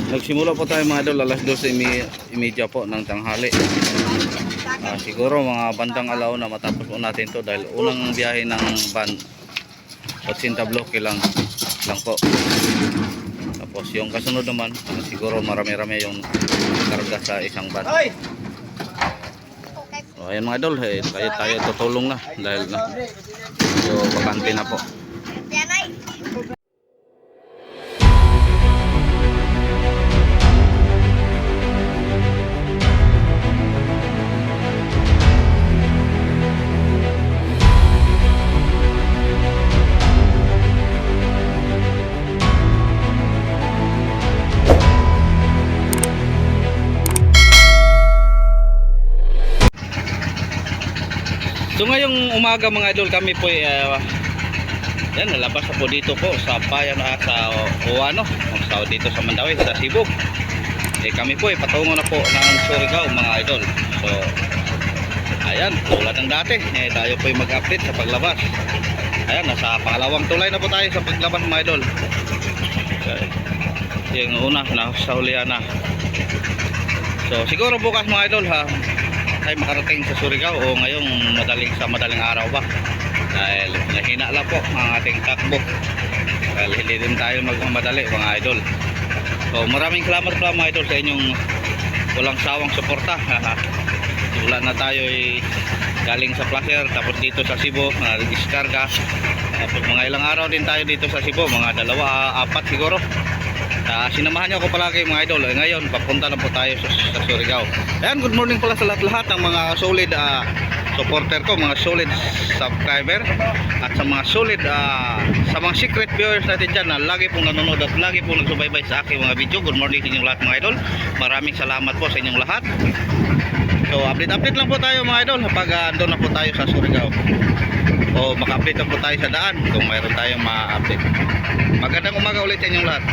Nagsimula po tayo mga idol alas 12:30 po ng tanghali. Siguro mga bandang alaw na matapos po natin to dahil unang biyahe ng van 80 bloke lang po. Tapos yung kasunod naman siguro marami-rami yung karga sa isang van. So ayan mga idol, tayo tutulong na dahil na bakante na po. So ngayong umaga mga idol kami po yan nalabas na po dito po sa bayan sa Uano, sa dito sa Mandaue, sa Cebu. Kami po patungo na po ng Surigao mga idol. So ayan, tulad ng dati tayo po mag-update sa paglabas. Ayan, nasa pangalawang tulay na po tayo sa paglabas mga idol. Yung una sa hulihan na. So siguro bukas mga idol tayo makarating sa Surigao o ngayong madaling araw ba dahil nahina lang po ang ating takbo dahil hindi din tayo magmamadali mga idol. So maraming salamat po mga idol sa inyong walang sawang suporta. Wala na tayo galing sa Placer tapos dito sa Cebu diskarga, tapos mga ilang araw din tayo dito sa Cebu, mga 2-4 siguro. Sinamahan niyo ako palagi mga idol. Ngayon papunta na po tayo sa Surigao. Ayan, good morning pala sa lahat ng mga solid supporter ko, mga solid subscriber at sa mga solid sa mga secret viewers natin dyan na lagi pong nanonood at lagi pong nagsubaybay sa aking mga video. Good morning sa inyong lahat mga idol. Maraming salamat po sa inyong lahat. So update lang po tayo mga idol pag andun na po tayo sa Surigao o maka-update na po tayo sa daan kung mayroon tayong ma-update. Magandang umaga ulit sa inyong lahat.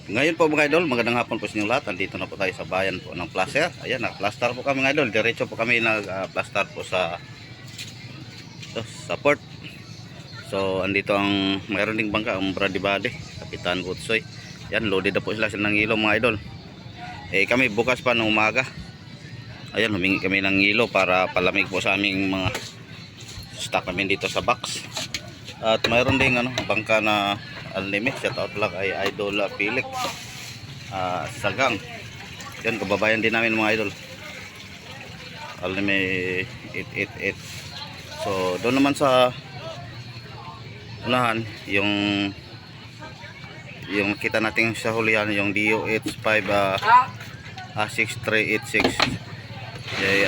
Ngayon po mga idol, magandang hapon po sa inyong lahat. Andito na po tayo sa bayan po ng Placer. Ayan, nag-plaster po kami mga idol. Diretso po kami nag-plaster po sa port. So, andito ang mayroon ding bangka, ang Bradibade, Kapitan Butsoy. Ayan, loaded na po sila ng ilaw mga idol. Kami bukas pa ng umaga. Ayan, humingi kami ng ilaw para palamig po sa aming mga stock namin dito sa box. At mayroon ding bangka na Al-Limit, shout out lang ay Idol Pilik Sagang. Yan, kababayan din namin mga idol. Al-Limit 888. So doon naman sa unahan yung kita natin sa hulihan yung DOH5 6386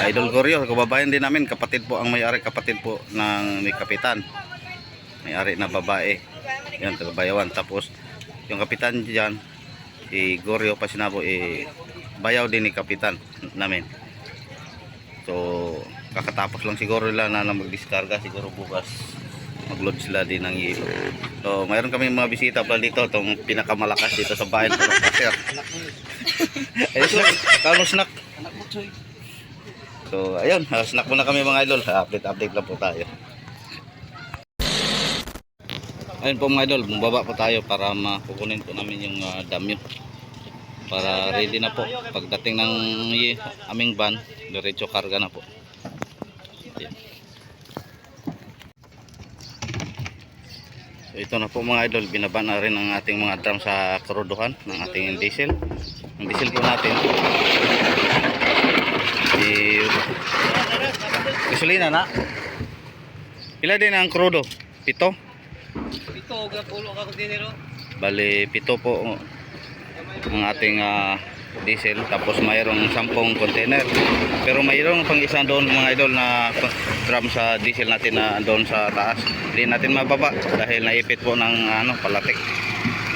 Idol Goryo, kababayan din namin, kapatid po ang may-ari, kapatid po ng may kapitan, may-ari na babae. Yan, taga-bayawan. Tapos yung kapitan dyan si Goryo Pasinabo bayaw din ni kapitan namin. So kakatapos lang siguro nila na mag-diskarga, siguro bukas mag-load sila din ng hilo. So mayroon kami mga bisita pala dito, itong pinakamalakas dito sa bayan ng Placer. Ayun lang, kano snack. So ayun, snack muna kami mga idol. Update lang po tayo. Ayun po mga idol, bumaba po tayo para makukunin po namin yung damyo para ready na po pagdating ng aming van, diretso karga na po. Ayan. So ito na po mga idol, binaba na rin ang ating mga drum sa karuduhan ng ating diesel. Ang diesel po natin gasolina na pila din ang crudo? 7? Bali 7 po ang ating diesel, tapos mayroong 10 container, pero mayroong pang isang doon mga idol na drum sa diesel natin na doon sa taas, hindi natin mababa dahil naipit po ng palatik.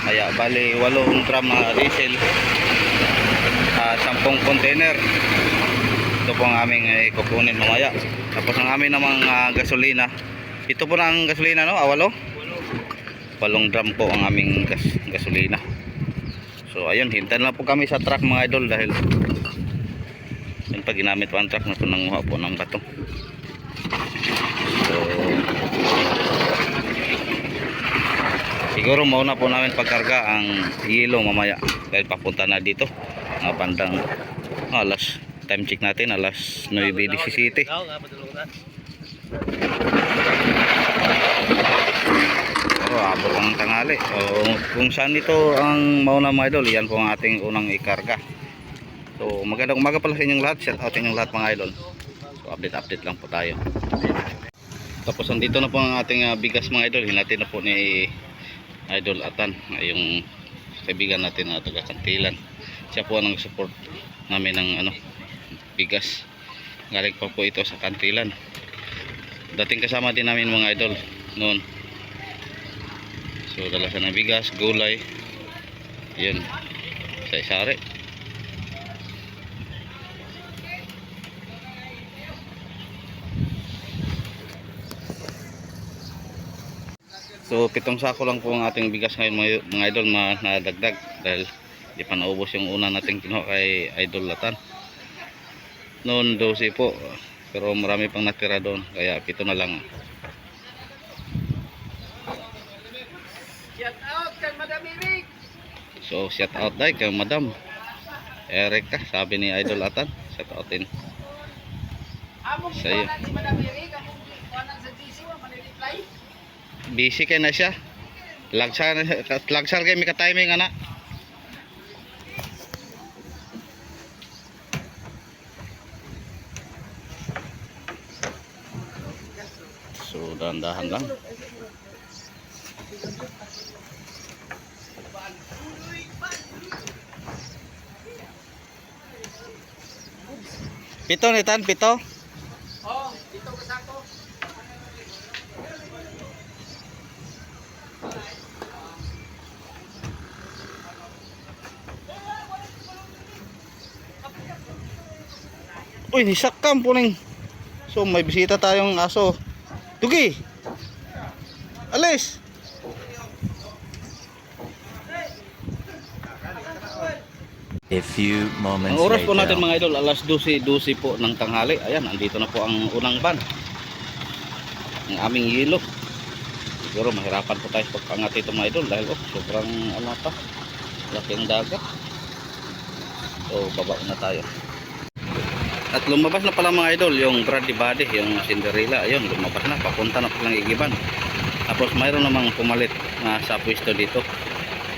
Kaya bali 8 drum na diesel, 10 container. Ito po ang aming kukunin mamaya. Tapos ang aming namang gasolina, ito po na ang gasolina, no? 8 drum po ang aming gasolina. So ayun, hintayin lang po kami sa truck mga idol dahil yun pa ginamit po ang truck na ito, nanguha po ng bato. So Siguro mauna po namin pagkarga ang yelo mamaya dahil papunta na dito mga bandang alas, time check natin alas 9:17. Pero abot ang tanghali. So, kung saan ito ang mauna mga idol, yan po ang ating unang ikarga. So magandang umaga pala sa inyong lahat. Shout out sa inyong lahat mga idol. So update lang po tayo. Tapos andito na po ang ating bigas mga idol. Hinati na po ni Idol Atan, yung kaibigan natin na taga Kantilan. Siya po ang nag-support namin ng bigas. Galing pa po ito sa Kantilan. Dating kasama din namin mga idol noon. So dala siya ng bigas, gulay. Yun. Sa isari. So 7 sako lang po ang ating bigas ngayon mga idol, nadagdag dahil di pa naubos yung una nating kinuha kay Idol Atan. Noon 12 po, pero marami pang natira doon kaya 7 na lang. Shout out kay Madam Eric. So shout out dai kay Madam Eric, sabi ni Idol Atan. Shout out din Among sa'yo. si Madam Eric, among kuanan sa GC wa man-reply. Busy kay na siya. Lagsar kay mi ka timing ana. So dahan-dahan lang. Pito ni Tan, pito. Oh, dito ka sako. Uy, nisakam po ning. So may bisita tayong aso. Tugi. Alis. A few moments Ang oras po later. natin mga idol, alas 12:12 po ng tanghali. Ayan, andito na po ang unang van. Ang aming yelo. Siguro mahirapan po tayo pagpangat ito mga idol dahil sobrang pa. Laking dagat. So baba na tayo. At lumabas na pala mga idol yung Bradley Body, yung Cinderella. Ayun, lumabas na, papunta na po ng Igiban. Tapos mayroon namang pumalit na sa pwesto dito,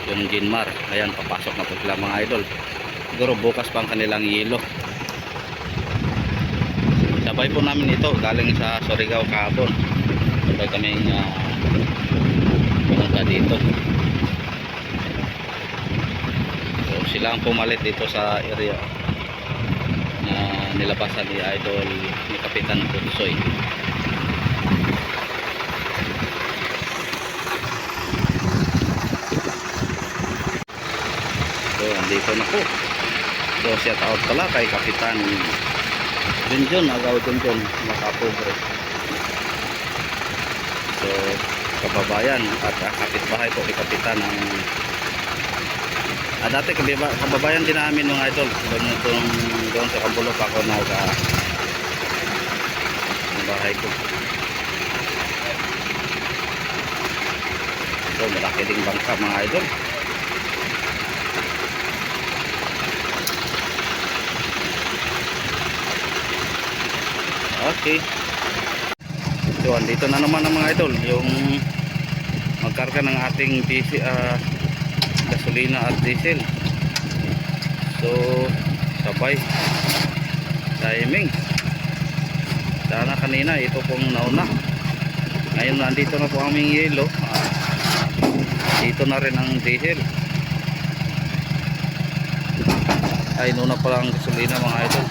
yung Ginmar. Ayan, papasok na po sila mga idol. Siguro bukas pa ang kanilang yelo. Sabay po namin ito galing sa Surigao kahapon. Sabay kaming pumunta dito. So sila ang pumalit dito sa area na nilabasan ni Idol ni Kapitan Punsoy. So andito na po. So shout out pala kay Kapitan Junjun, agaw Junjun, makapobre. So kababayan at kapitbahay po ni Kapitan ang dati kababayan din namin mga idol. Doon sa Kabulok ako bahay ko. So malaki ding bangka mga idol. Okay. So andito na naman ang mga idol yung magkarga ng ating gasolina at diesel. So sabay timing. Sana kanina ito pong nauna. Ngayon nandito na po aming yelo. Dito na rin ang diesel. Ay nauna pala ang gasolina mga idol.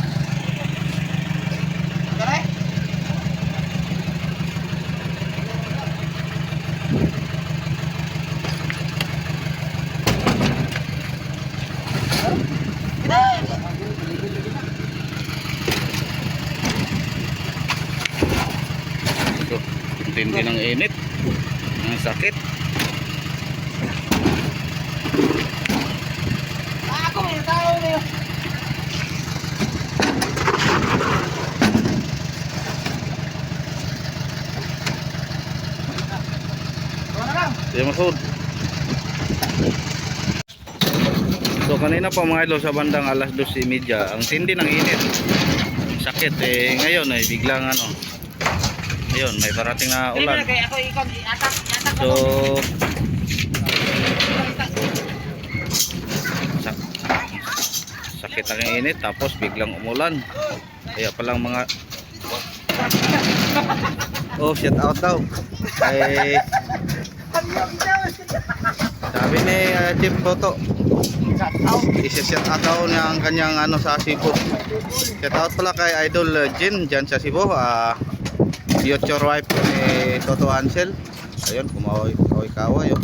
Tindi ng init, ang sakit. Ako may tao niyo. Kaya masud. So kanina pa mga idol sa bandang alas 12:30, ang tindi ng init. Sakit eh, ngayon ay biglang ano. Ayun, may parating na ulan. Ako ikon, atak So sakit ang init tapos biglang umulan. Kaya palang mga shout out daw. Ay sabi ni Chief Toto, i-shout out daw niya ang kanyang ano sa Cebu. Shout out pala kay Idol Jin dyan sa Cebu. Future wife ni Toto Ansel. Ayun, kumaway-kaway oh.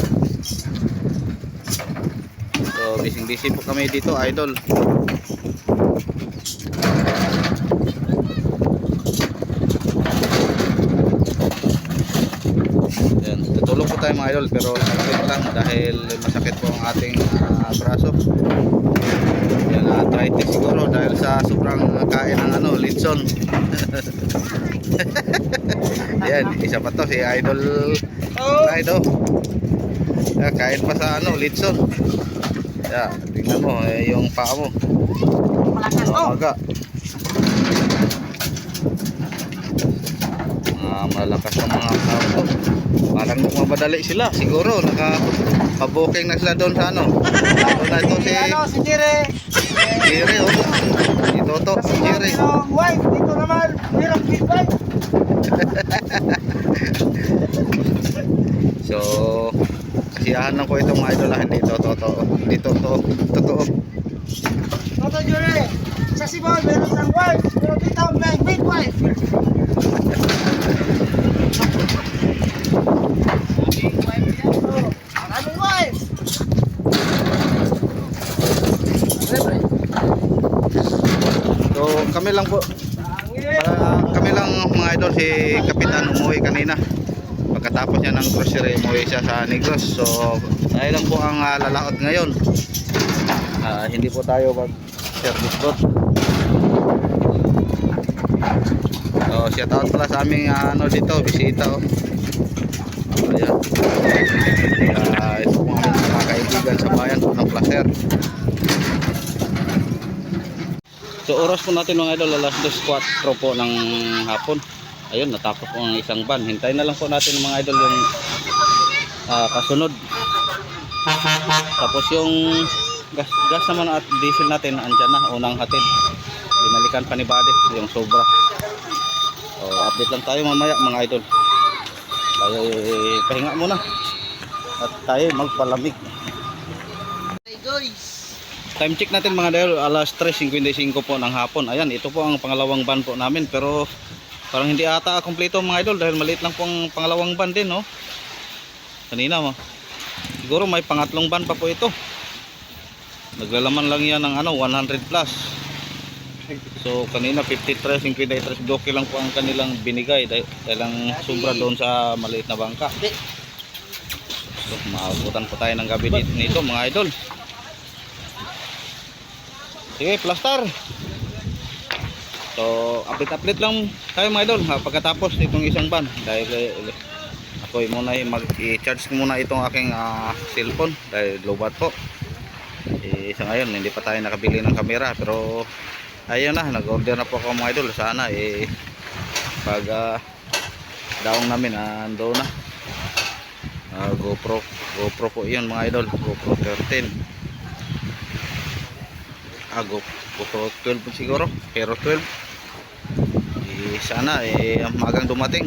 So busy po kami dito, idol. Yan, tutulog po tayo mga idol pero sakit lang dahil masakit po ang ating braso. Yan, arthritis siguro dahil sa sobrang kain ng ano, Lidson. Yan, isa pa to si Idol Rido. Kain pa sa ano, Lidson. Tingnan mo yung paa mo. Malakas malakas ang mga tao. Parang mamadali sila. Siguro naka-booking na sila doon sa ano. Doon na ito si Jire. Jire oh. Si Toto, si Jire. Yung wife, dito naman, merong big wife. So kasiyahan lang ko itong mga idol. Hindi ito totoo. Toto Jire, sa Cebu, meron ng wife, pero dito may big wife. Maraming wife. So kami lang po. Kami lang mga idol, si Kapitan umuwi kanina. Pagkatapos niya ng grocery, umuwi siya sa Negros. So tayo lang po ang lalaot ngayon. Hindi po tayo mag-service boat. So shout out pala sa aming ano dito, bisita oh. Ayan. Ito po ang mga kaibigan sa bayan ng Placer. So oras po natin mga idol, alas 2:04 po ng hapon. Ayun, natapos po ang isang van. Hintayin na lang po natin mga idol yung kasunod. Tapos yung gas naman at diesel natin andyan na, unang hatid. Binalikan pa ni Buddy yung sobra. So update lang tayo mamaya mga idol. Tayo pahinga muna at tayo magpalamig. Hey guys. Time check natin mga idol, alas 3:55 po ng hapon. Ayan, ito po ang pangalawang van po namin pero parang hindi ata kumpleto mga idol dahil maliit lang po ang pangalawang van din no. Kanina mo. Siguro may pangatlong van pa po ito. Naglalaman lang yan ng ano 100 plus. So kanina 53, 53 doki lang po ang kanilang binigay dahil lang sobra doon sa maliit na bangka. So maabutan po tayo ng gabi nito mga idol. Sige, plaster. So update lang tayo mga idol pagkatapos nitong isang van dahil ako muna mag-i-charge muna itong aking cellphone dahil low bat po. Sa ngayon hindi pa tayo nakabili ng camera pero ayun na, nag-order na po ako mga idol. Sana pag daong namin ando na GoPro po yun mga idol, GoPro 13 GoPro 12 po siguro, pero 12 sana magang dumating.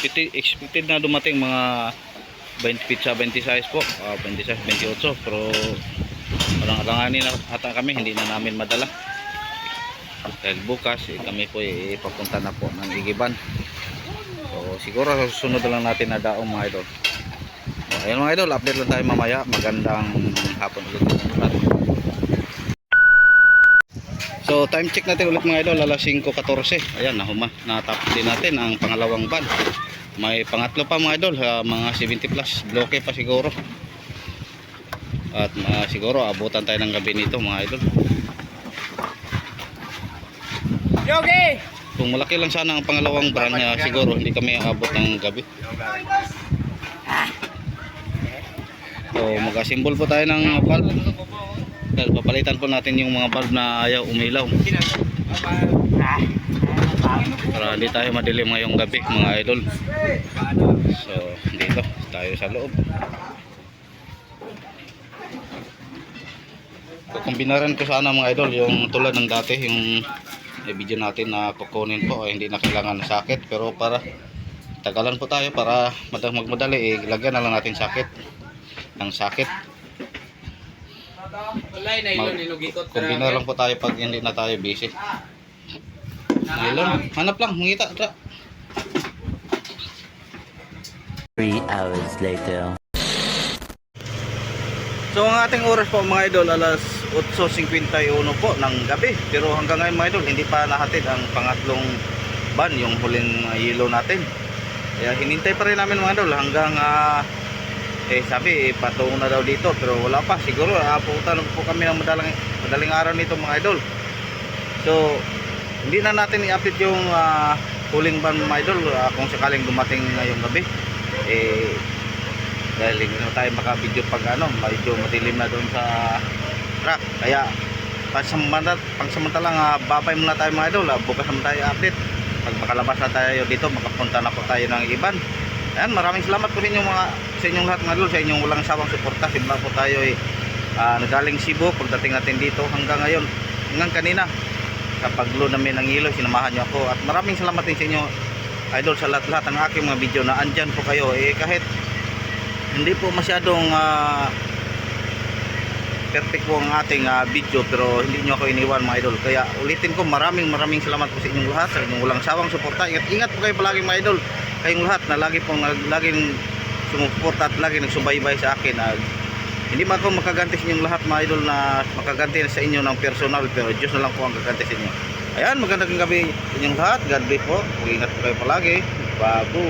Expected na dumating mga 26 po, 26, 28 pero parang alanganin na ata kami, hindi na namin madala dahil bukas kami po papunta na po ng Igiban. So siguro susunod na lang natin na daong mga idol. Ayun mga idol, update lang tayo mamaya. Magandang hapon ulit. So time check natin ulit mga idol, alas 5:14. Ayan, natapos din natin ang pangalawang van. May pangatlo pa mga idol, mga 70 plus bloke pa siguro. At siguro abutan tayo ng gabi nito mga idol. Yogi! Kung malaki lang sana ang pangalawang van, siguro hindi kami aabot ng gabi. So So mag-assemble po tayo ng valve. Dahil papalitan po natin yung mga valve na ayaw umilaw. Para hindi tayo madilim ngayong gabi mga idol. So dito tayo sa loob. Kukumbinaran ko sana mga idol yung tulad ng dati, yung video natin na kukunin po, hindi na kailangan ng socket, pero para tagalan po tayo, para magmadali, lagyan na lang natin socket ng socket. Kumbina lang po tayo pag hindi na tayo busy. Nylon, hanap lang, mangita. 3 hours later. So ang ating oras po mga idol, alas 8:51 po ng gabi. Pero hanggang ngayon mga idol, hindi pa nahatid ang pangatlong ban, yung huling yellow natin. Kaya hinintay pa rin namin mga idol hanggang sabi patungo na daw dito, pero wala pa. Siguro abutan po kami ng madaling araw nito mga idol. So hindi na natin i-update yung huling ban mga idol kung sakaling dumating ngayong gabi. Dahil hindi na tayo maka-video pag medyo madilim na doon sa truck. Kaya pangsamantalang babay muna tayo mga idol. Bukas naman tayo update. Pag makalabas na tayo dito, makapunta na po tayo ng iban. Ayan, maraming salamat po rin sa inyong lahat mga idol, sa inyong walang sawang suporta. Simula po tayo nagaling Cebu pagdating natin dito hanggang ngayon, hanggang kanina sa pag-load namin ng ilo, sinamahan niyo ako. At maraming salamat din sa inyo idol, sa lahat ng aking mga video na andyan po kayo. Kahit hindi po masyadong perfect po ang ating video, pero hindi nyo ako iniwan mga idol. Kaya ulitin ko, maraming salamat po sa inyong lahat, sa inyong walang sawang suporta. Ingat po kayo palagi mga idol, kayong lahat na laging sumuporta at lagi nagsubaybay sa akin. Hindi man ako makaganti sa inyong lahat mga idol, na makaganti sa inyo ng personal, pero Diyos na lang po ang gaganti sa inyo. Ayan, magandang gabi sa inyong lahat. God bless po, mag-ingat po kayo palagi. Babu.